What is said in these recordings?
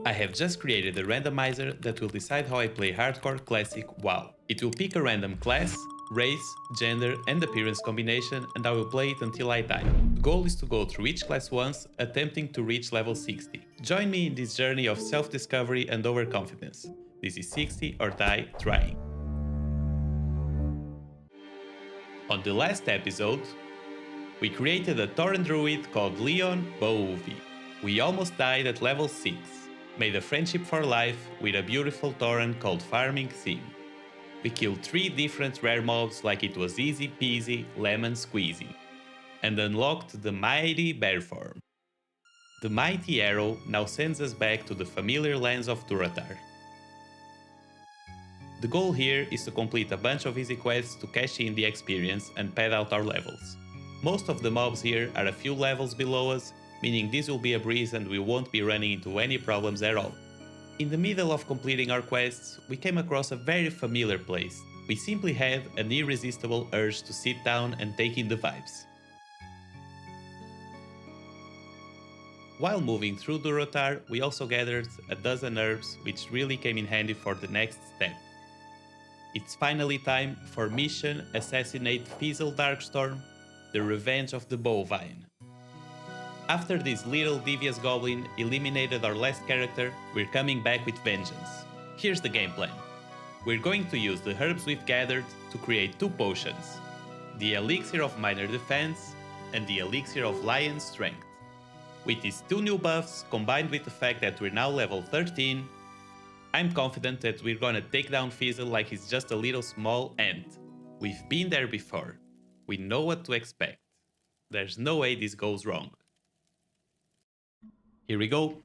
I have just created a randomizer that will decide how I play Hardcore Classic WoW. It will pick a random class, race, gender and appearance combination and I will play it until I die. The goal is to go through each class once, attempting to reach level 60. Join me in this journey of self-discovery and overconfidence. This is 60 or die trying. On the last episode, we created a Tauren druid called Leon Bouvi. We almost died at level 6, made a friendship for life with a beautiful Tauren called Farming Sim. We killed 3 different rare mobs like it was easy peasy lemon squeezy, and unlocked the mighty bear form. The mighty arrow now sends us back to the familiar lands of Durotar. The goal here is to complete a bunch of easy quests to cash in the experience and pad out our levels. Most of the mobs here are a few levels below us, meaning this will be a breeze and we won't be running into any problems at all. In the middle of completing our quests, we came across a very familiar place. We simply had an irresistible urge to sit down and take in the vibes. While moving through Durotar, we also gathered a dozen herbs which really came in handy for the next step. It's finally time for mission Assassinate Fizzle Darkstorm, the Revenge of the Bovine. After this little devious goblin eliminated our last character, we're coming back with vengeance. Here's the game plan. We're going to use the herbs we've gathered to create 2 potions, the Elixir of Minor Defense and the Elixir of Lion Strength. With these 2 new buffs, combined with the fact that we're now level 13, I'm confident that we're gonna take down Fizzle like he's just a little small ant. We've been there before. We know what to expect. There's no way this goes wrong. Here we go.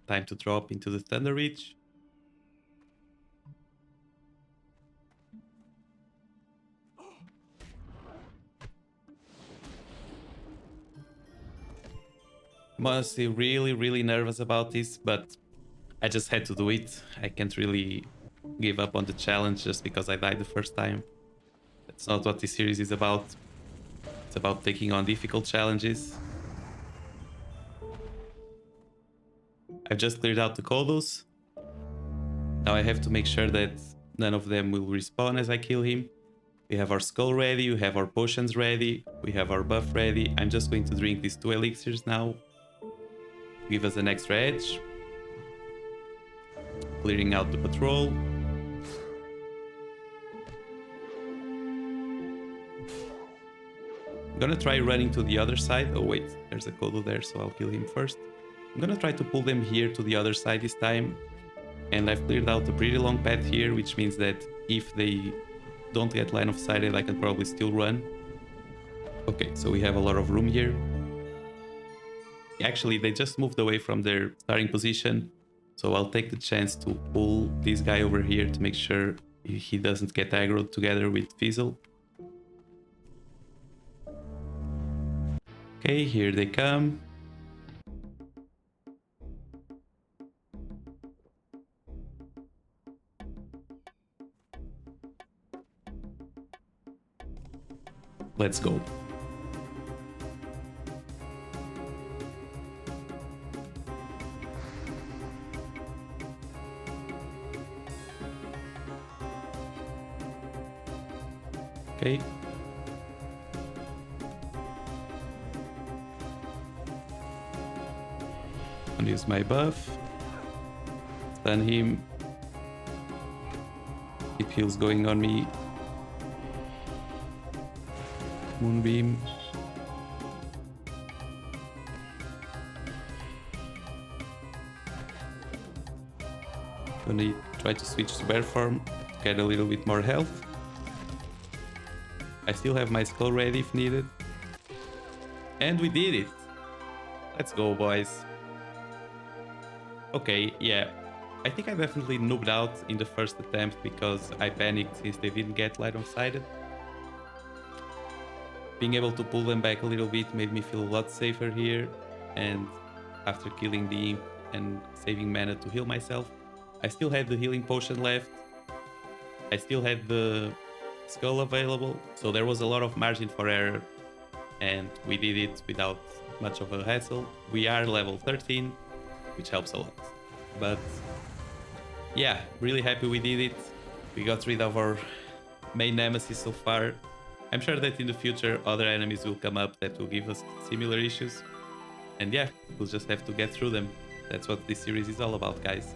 Time to drop into the Thunder Reach. I'm honestly really nervous about this, but I just had to do it. I can't really give up on the challenge just because I died the first time. That's not what this series is about. It's about taking on difficult challenges. I've just cleared out the Kodos. Now I have to make sure that none of them will respawn as I kill him. We have our skull ready, we have our potions ready, we have our buff ready. I'm just going to drink these 2 elixirs now. Give us an extra edge. Clearing out the patrol. I'm gonna try running to the other side. Oh wait, there's a Kodo there, so I'll kill him first. I'm gonna try to pull them here to the other side this time. And I've cleared out a pretty long path here, which means that if they don't get line of sighted, I can probably still run. Okay, so we have a lot of room here. Actually, they just moved away from their starting position, so I'll take the chance to pull this guy over here to make sure he doesn't get aggroed together with Fizzle. Okay, here they come. Let's go. Okay. I'll use my buff. Stun him. Keep heals going on me. Moonbeam. Gonna try to switch to bear form to get a little bit more health. I still have my skull ready if needed. And we did it! Let's go, boys. Okay, yeah. I think I definitely noobed out in the first attempt because I panicked since they didn't get line of sighted. Being able to pull them back a little bit made me feel a lot safer here, and after killing the imp and saving mana to heal myself, I still had the healing potion left. I still had the skull available, so there was a lot of margin for error, and we did it without much of a hassle. We are level 13, which helps a lot. But yeah, really happy we did it. We got rid of our main nemesis so far. I'm sure that in the future other enemies will come up that will give us similar issues. And yeah, we'll just have to get through them. That's what this series is all about, guys.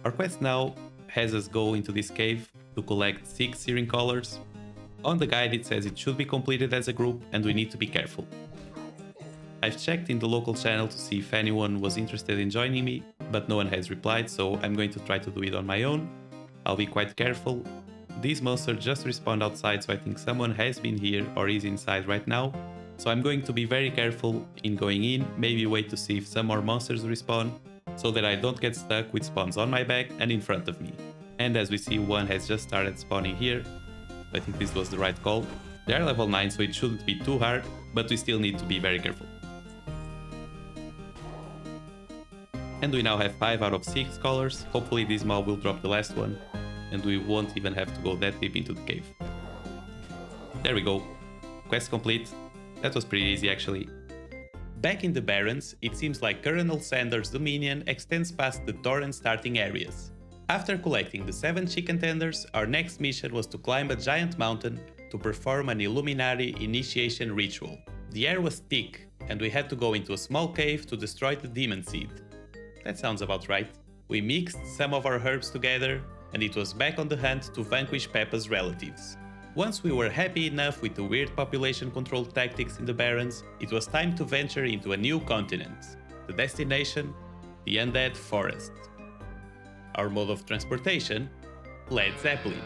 Our quest now has us go into this cave to collect 6 searing collars. On the guide it says it should be completed as a group and we need to be careful. I've checked in the local channel to see if anyone was interested in joining me, but no one has replied, so I'm going to try to do it on my own. I'll be quite careful. These monsters just respawned outside, so I think someone has been here or is inside right now. So I'm going to be very careful in going in, maybe wait to see if some more monsters respawn, so that I don't get stuck with spawns on my back and in front of me. And as we see, one has just started spawning here. I think this was the right call. They are level 9, so it shouldn't be too hard, but we still need to be very careful. And we now have 5 out of 6 colors. Hopefully this mob will drop the last one, and we won't even have to go that deep into the cave. There we go. Quest complete. That was pretty easy actually. Back in the Barrens, it seems like Colonel Sanders' dominion extends past the Torrent starting areas. After collecting the 7 chicken tenders, our next mission was to climb a giant mountain to perform an Illuminati initiation ritual. The air was thick, and we had to go into a small cave to destroy the demon seed. That sounds about right. We mixed some of our herbs together, and it was back on the hunt to vanquish Peppa's relatives. Once we were happy enough with the weird population control tactics in the Barrens, it was time to venture into a new continent. The destination? The Undead Forest. Our mode of transportation? Led Zeppelin.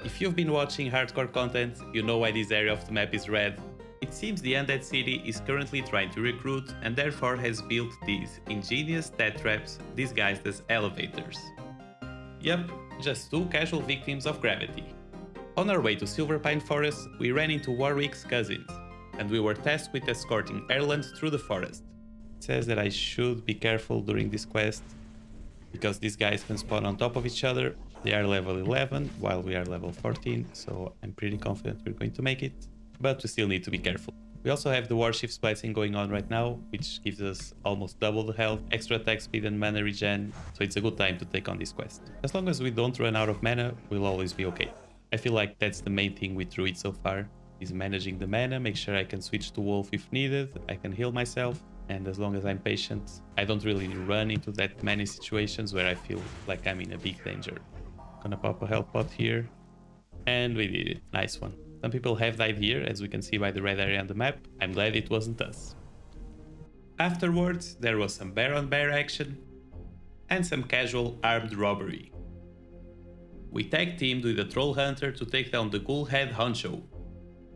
If you've been watching hardcore content, you know why this area of the map is red. It seems the Undead City is currently trying to recruit and therefore has built these ingenious death traps disguised as elevators. Yep, just 2 casual victims of gravity. On our way to Silverpine Forest, we ran into Warwick's cousins, and we were tasked with escorting Erland through the forest. It says that I should be careful during this quest, because these guys can spawn on top of each other. They are level 11, while we are level 14, so I'm pretty confident we're going to make it. But we still need to be careful. We also have the Warshift's Blessing going on right now, which gives us almost double the health, extra attack speed and mana regen, so it's a good time to take on this quest. As long as we don't run out of mana, we'll always be okay. I feel like that's the main thing with Druid so far, is managing the mana, make sure I can switch to Wolf if needed, I can heal myself, and as long as I'm patient, I don't really run into that many situations where I feel like I'm in a big danger. Gonna pop a health pot here, and we did it. Nice one. Some people have died here, as we can see by the red area on the map. I'm glad it wasn't us. Afterwards, there was some bear-on-bear action, and some casual armed robbery. We tag teamed with a troll hunter to take down the ghoul head honcho,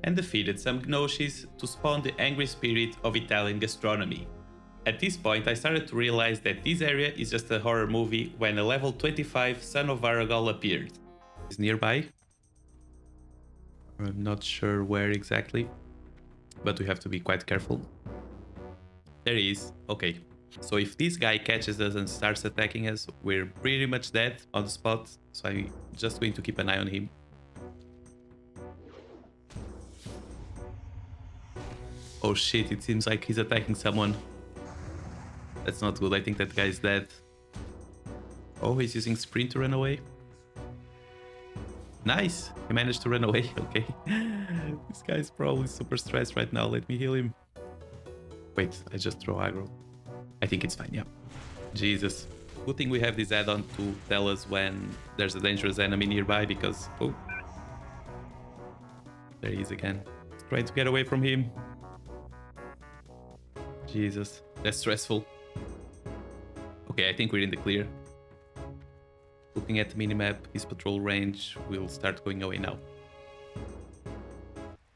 and defeated some gnosis to spawn the angry spirit of Italian gastronomy. At this point, I started to realize that this area is just a horror movie when a level 25 son of Varagol appeared. He's nearby. I'm not sure where exactly, but we have to be quite careful. There he is. Okay. So if this guy catches us and starts attacking us, we're pretty much dead on the spot. So I'm just going to keep an eye on him. Oh shit, it seems like he's attacking someone. That's not good. I think that guy is dead. Oh, he's using sprint to run away. Nice! He managed to run away. Okay. This guy's probably super stressed right now. Let me heal him. Wait, I just throw aggro. I think it's fine, yeah. Jesus. Good thing we have this add-on to tell us when there's a dangerous enemy nearby, because... Oh. There he is again. Trying to get away from him. Jesus. That's stressful. Okay, I think we're in the clear. Looking at the minimap, his patrol range will start going away now.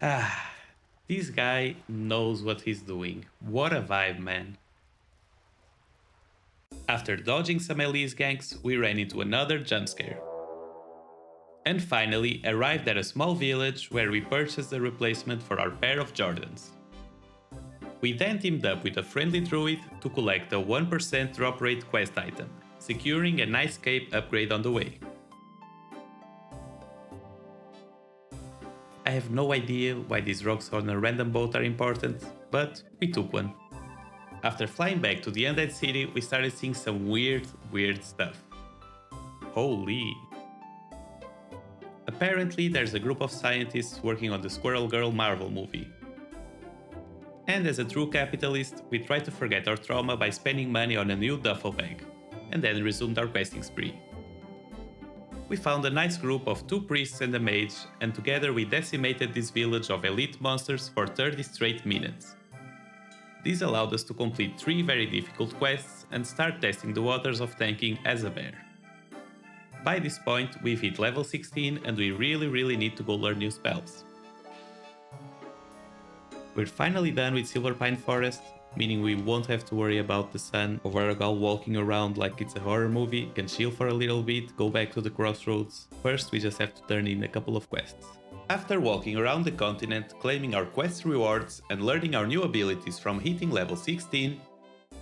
Ah, this guy knows what he's doing. What a vibe, man. After dodging some Elise ganks, we ran into another jump scare. And finally arrived at a small village where we purchased a replacement for our pair of Jordans. We then teamed up with a friendly druid to collect a 1% drop rate quest item, securing a nice cape upgrade on the way. I have no idea why these rocks on a random boat are important, but we took one. After flying back to the Undead City, we started seeing some weird stuff. Holy. Apparently, there's a group of scientists working on the Squirrel Girl Marvel movie. And as a true capitalist, we tried to forget our trauma by spending money on a new duffel bag, and then resumed our questing spree. We found a nice group of 2 priests and a mage, and together we decimated this village of elite monsters for 30 straight minutes. This allowed us to complete 3 very difficult quests and start testing the waters of tanking as a bear. By this point, we've hit level 16 and we really need to go learn new spells. We're finally done with Silverpine Forest, meaning we won't have to worry about the sun of Aragal walking around like it's a horror movie, can chill for a little bit, go back to the crossroads. First, we just have to turn in a couple of quests. After walking around the continent, claiming our quest rewards and learning our new abilities from hitting level 16,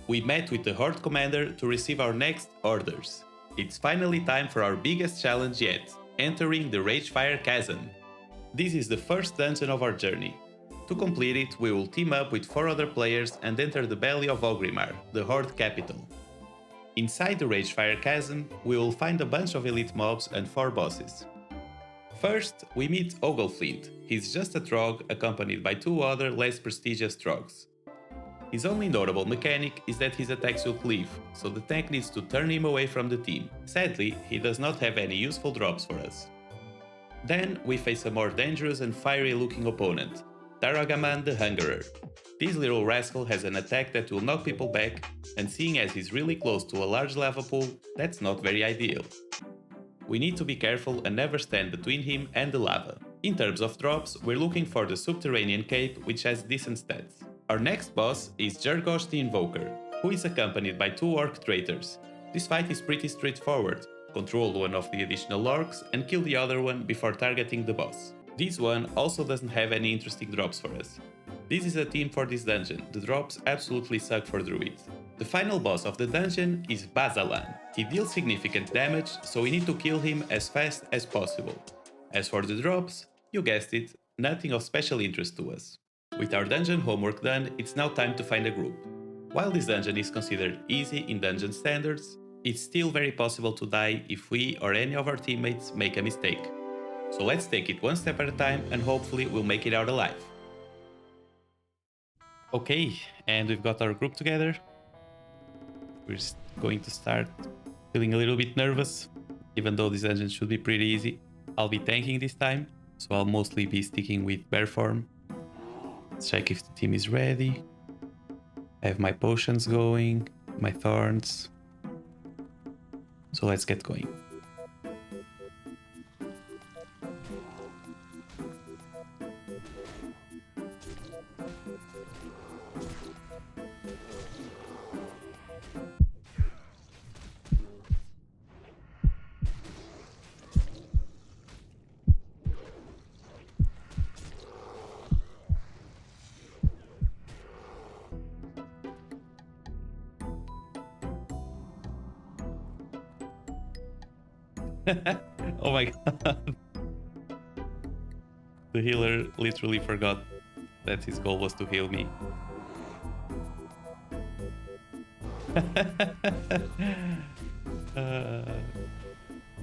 we met with the Horde Commander to receive our next orders. It's finally time for our biggest challenge yet, entering the Ragefire Chasm. This is the first dungeon of our journey. To complete it, we will team up with 4 other players and enter the belly of Ogrimmar, the Horde capital. Inside the Ragefire Chasm, we will find a bunch of elite mobs and 4 bosses. First, we meet Ogleflint. He's just a Trog accompanied by 2 other less prestigious Trogs. His only notable mechanic is that his attacks will cleave, so the tank needs to turn him away from the team. Sadly, he does not have any useful drops for us. Then we face a more dangerous and fiery looking opponent, Taragaman the Hungerer. This little rascal has an attack that will knock people back, and seeing as he's really close to a large lava pool, that's not very ideal. We need to be careful and never stand between him and the lava. In terms of drops, we're looking for the Subterranean Cape, which has decent stats. Our next boss is Jergosh the Invoker, who is accompanied by 2 orc traitors. This fight is pretty straightforward. Control one of the additional orcs and kill the other one before targeting the boss. This one also doesn't have any interesting drops for us. This is a theme for this dungeon, the drops absolutely suck for druids. The final boss of the dungeon is Bazalan. He deals significant damage, so we need to kill him as fast as possible. As for the drops, you guessed it, nothing of special interest to us. With our dungeon homework done, it's now time to find a group. While this dungeon is considered easy in dungeon standards, it's still very possible to die if we or any of our teammates make a mistake. So let's take it one step at a time and hopefully we'll make it out alive. Okay, and we've got our group together. We're going to start feeling a little bit nervous, even though this dungeon should be pretty easy. I'll be tanking this time, so I'll mostly be sticking with bear form. Let's check if the team is ready. I have my potions going, my thorns. So let's get going. Oh my god. The healer literally forgot that his goal was to heal me.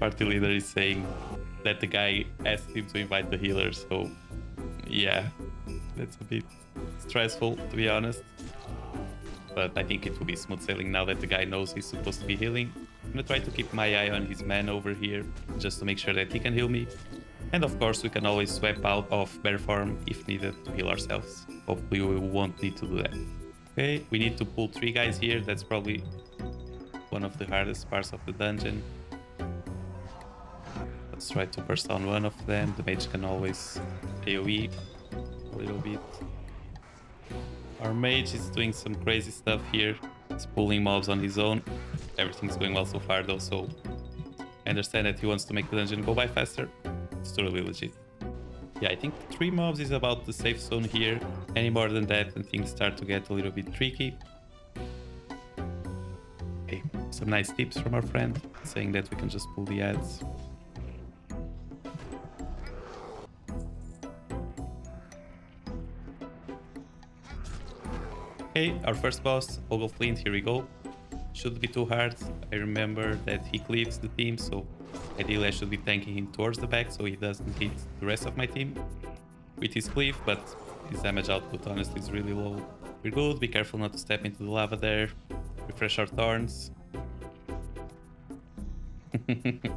Party leader is saying that the guy asked him to invite the healer, so yeah, that's a bit stressful to be honest. But I think it will be smooth sailing now that the guy knows he's supposed to be healing. I'm gonna try to keep my eye on his man over here, just to make sure that he can heal me. And of course, we can always swap out of bear form if needed to heal ourselves. Hopefully we won't need to do that. Okay, we need to pull 3 guys here. That's probably one of the hardest parts of the dungeon. Let's try to burst on one of them. The mage can always AoE a little bit. Our mage is doing some crazy stuff here. He's pulling mobs on his own. Everything's going well so far though, so I understand that he wants to make the dungeon go by faster. It's totally legit. Yeah, I think 3 mobs is about the safe zone here. Any more than that and things start to get a little bit tricky. Okay, some nice tips from our friend, saying that we can just pull the ads. Okay, Okay, our first boss, Ogle Flint, here we go. Shouldn't be too hard. I remember that he cleaves the team, so ideally I should be tanking him towards the back so he doesn't hit the rest of my team with his cleave, but his damage output honestly is really low. We're good, be careful not to step into the lava there. Refresh our thorns.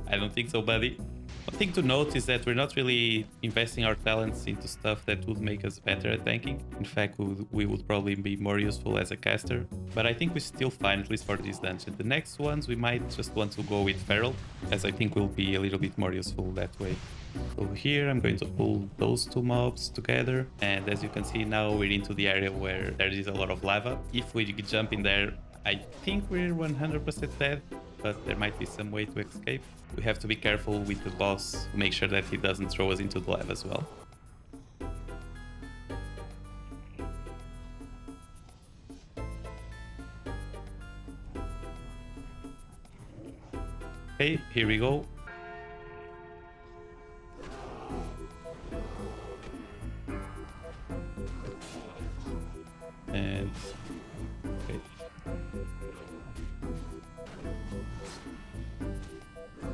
I don't think so, buddy. One thing to note is that we're not really investing our talents into stuff that would make us better at tanking. In fact, we would probably be more useful as a caster. But I think we're still fine, at least for this dungeon. The next ones, we might just want to go with Feral, as I think we'll be a little bit more useful that way. So here I'm going to pull those two mobs together. And as you can see now, we're into the area where there is a lot of lava. If we jump in there, I think we're 100% dead, but there might be some way to escape. We have to be careful with the boss to make sure that he doesn't throw us into the lava as well. Okay, here we go. And okay.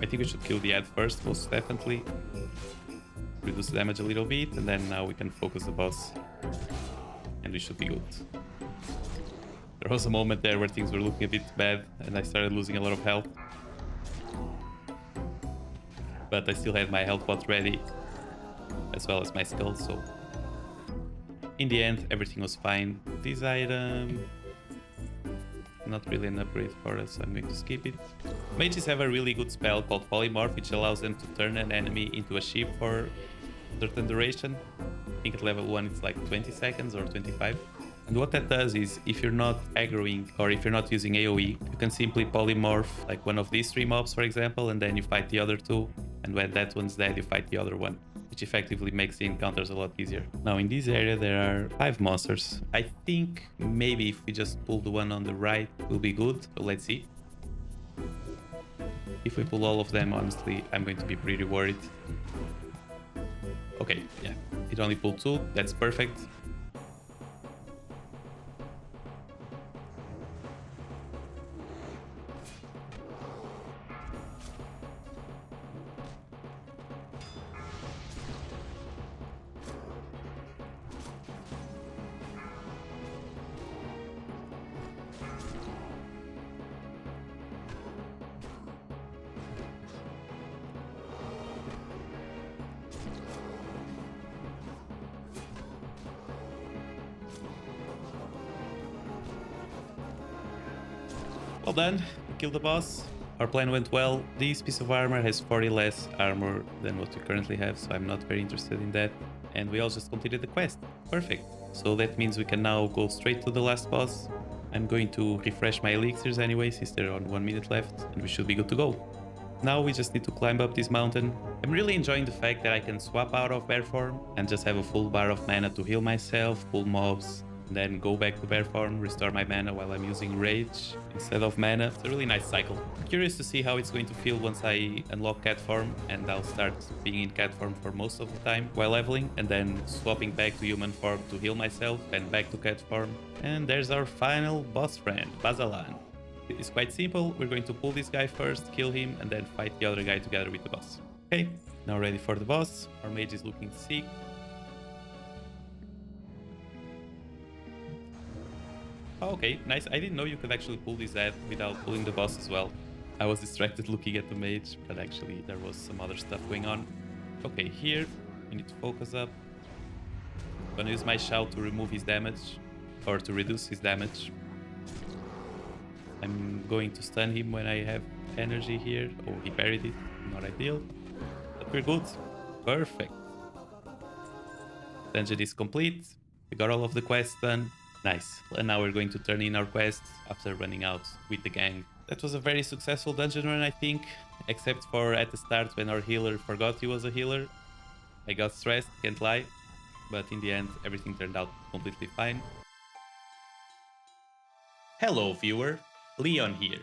I think we should kill the ad first, most definitely. Reduce the damage a little bit, and then now we can focus the boss. And we should be good. There was a moment there where things were looking a bit bad, and I started losing a lot of health. But I still had my health pot ready, as well as my skull, so... In the end, everything was fine. This item... not really an upgrade for us, so I'm going to skip it. Mages have a really good spell called Polymorph, which allows them to turn an enemy into a sheep for a certain duration. I think at level 1 it's like 20 seconds or 25. And what that does is, if you're not aggroing or if you're not using AoE, you can simply polymorph like one of these 3 mobs, for example, and then you fight the other 2. And when that one's dead, you fight the other one, which effectively makes the encounters a lot easier. Now in this area there are 5 monsters. I think maybe if we just pull the one on the right, we'll be good. So let's see. If we pull all of them, honestly, I'm going to be pretty worried. Okay, yeah, it only pulled 2. That's perfect. Well done, we killed the boss. Our plan went well. This piece of armor has 40 less armor than what we currently have, so I'm not very interested in that. And we all just completed the quest. Perfect. So that means we can now go straight to the last boss. I'm going to refresh my elixirs anyway, since they're on 1 minute left, and we should be good to go. Now we just need to climb up this mountain. I'm really enjoying the fact that I can swap out of bear form and just have a full bar of mana to heal myself, pull mobs, then go back to bear form, restore my mana while I'm using rage instead of mana. It's a really nice cycle. I'm curious to see how it's going to feel once I unlock cat form, and I'll start being in cat form for most of the time while leveling, and then swapping back to human form to heal myself and back to cat form. And there's our final boss friend, Bazalan. It's quite simple. We're going to pull this guy first, kill him, and then fight the other guy together with the boss. Okay, now ready for the boss. Our mage is looking sick. Oh, okay, nice. I didn't know you could actually pull this ad without pulling the boss as well. I was distracted looking at the mage, but actually there was some other stuff going on. Okay, here we need to focus up. I'm gonna use my shout to remove his damage, or to reduce his damage. I'm going to stun him when I have energy here. Oh, he parried it. Not ideal. But we're good. Perfect. Dungeon is complete. We got all of the quests done. Nice. And now we're going to turn in our quests after running out with the gang. That was a very successful dungeon run, I think. Except for at the start when our healer forgot he was a healer. I got stressed, can't lie. But in the end, everything turned out completely fine. Hello, viewer. Leon here.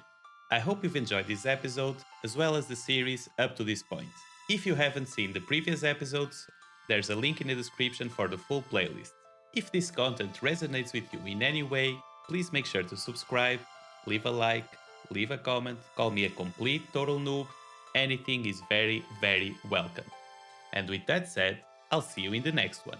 I hope you've enjoyed this episode, as well as the series up to this point. If you haven't seen the previous episodes, there's a link in the description for the full playlist. If this content resonates with you in any way, Please make sure to subscribe, leave a like, leave a comment, call me a complete total noob. Anything is very, very welcome. And with that said, I'll see you in the next one.